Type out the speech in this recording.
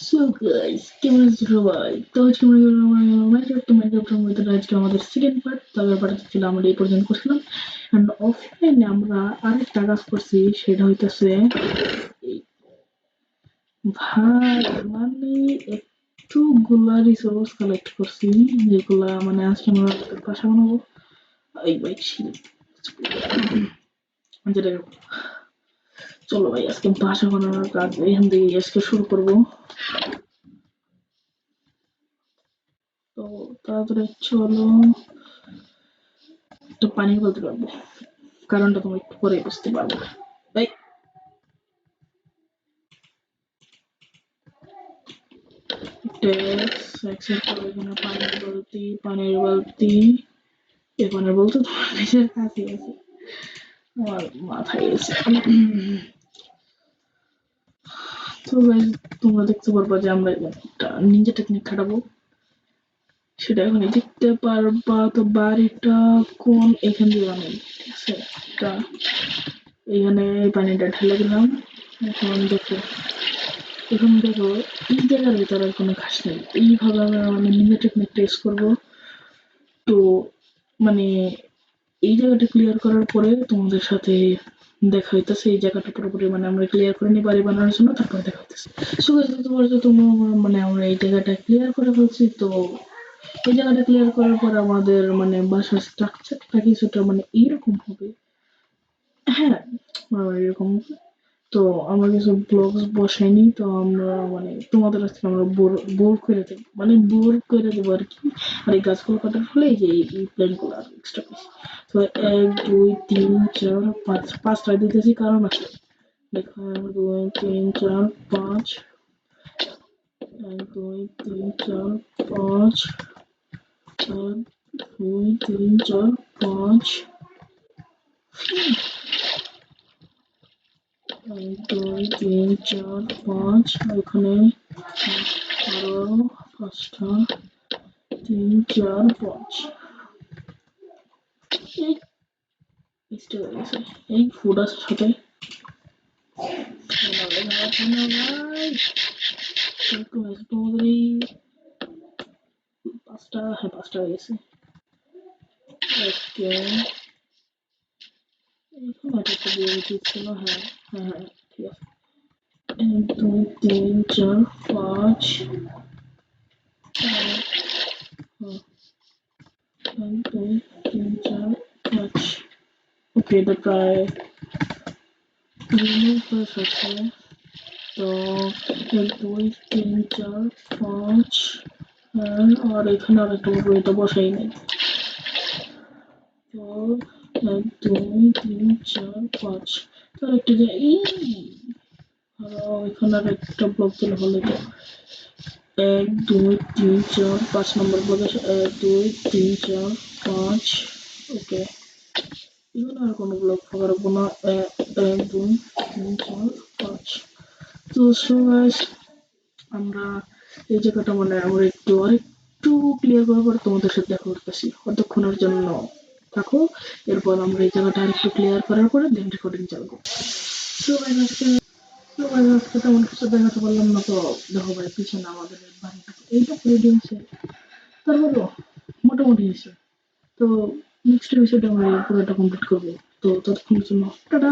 So guys, কেমন আছো সবাই? তো আজকে মাইক্রোফোন মধ্যে আজকে আমাদের সেকেন্ড পার্ট। তবে ব্যাপারটা ছিল আমরা এই পর্যন্ত করছিলাম। এন্ড অফলাইনে আমরা আরেকটা কাজ করছি, সেটা হইতেছে এই ভাই মানে একটুগুলা রিসোর্স কালেক্ট করছি, যেগুলা মানে আজকে আমরা বাসা বানাবো। এই ভাই যেটা চলো ভাই আজকে বাসা বানানোর কাজ এখান থেকে আজকে শুরু করবো। তো তাড়াতাড়ি চলো, একটু পানি বলতে পারবো, কারণটা তুমি একটু পরে বুঝতে পারবো। তাই অ্যাকসেপ্ট করে এখানে পানির বালতি এখানে বলতে তোমার নিজের কাছে আছে, আমার মাথায় এসে। তো guys, তোমরা দেখতে পারবা যে আমরা একটা নিনজা টেকনিক খাটাবো, সেটা এখন দেখতে পারবা। তো বাড়িটা কোন এখান দিয়ে বানাই, ঠিক আছে? এটা এখানে পানিটা ঢেলে দিলাম। এখন দেখো এই জায়গার ভিতরে আর কোনো ঘাস নেই। এইভাবে আমরা মানে নিনজা টেকনিক টেস্ট করবো। তো মানে এই জায়গাটা ক্লিয়ার করার পরে তোমাদের সাথে দেখা হইতেছে। এই জায়গাটা পুরোপুরি মানে আমরা ক্লিয়ার করে নিই বাড়ি বানানোর জন্য, তারপরে দেখা হইতেছে। তোমার তো তোমরা মানে আমরা এই জায়গাটা ক্লিয়ার করে ফেলছি। তো এই জায়গাটা ক্লিয়ার করার পর আমাদের মানে বাসার স্ট্রাকচারটা কিছুটা মানে এইরকম হবে। হ্যাঁ, এরকম। তো আমরা কিছু ব্লগস বসাইনি, তো আমরা মানে তোমাদের কাছ থেকে আমরা বোর করে দেবো, মানে বোর করে দেবো আর কি। আর এই গাছগুলো কাটার ফলে এই যে এই প্ল্যান্টগুলো আর এক্সট্রা পেয়েছি। তো 1 2 3 4 5 পাঁচটা দিতেছি কারণ আছে। দেখো 1 2 3 4 5, 1 2 3 4 5, 1 2 3 4 5, 1 2 3 4 5, ওখানে আরো 5টা, 3 4 5। এই মিস্টেক হয়ে গেছে। এই ফুড আছে সাথে। তোমাদের এই 5টা, হ্যাঁ 5টা হয়ে গেছে। ওকে, এইখানে একটা দিয়ে উচিত ছিল। হ্যাঁ হ্যাঁ হ্যাঁ, ঠিক আছে। 1 2 3 4 5, 1 2 3 4 5। ওকে, এটা প্রায় রিমুভ হয়ে গেছে। তো 1 2 3 4 5, আর এখানে আর একটা এটা বসাই নেই। তো 1 2 3 4 5, তার একটা যে এই এখানে আর একটা ব্লক দিলে হলো। তো 1 2 3 4 5 নম্বর ব্লকে 1 2 3 4 5। ওকে, এখানে আর কোনো ব্লক ফাঁকা রাখবো না। 1 2 3 4 5। তো সো গাইস, আমরা এই জায়গাটা মানে আমরা একটু আরেকটু ক্লিয়ার করার পর তোমাদের সাথে দেখা করতেছি। কতক্ষণের জন্য থাকো, এরপর আমরা এই জায়গাটা আরেকটু ক্লিয়ার করার পরে দেন রেকর্ডিং চালাবো। তো গাইস আজকে তেমন কিছু দেখাতে পারলাম না। তো দেখো ভাই, পিছনে আমাদের বাড়িটা এইটা রেডি হয়েছে, তারপরও মোটামুটি হয়েছে। তো নেক্সট এপিসোডে আমরা পুরোটা কমপ্লিট করবো। তো ততক্ষণের জন্য টাটা।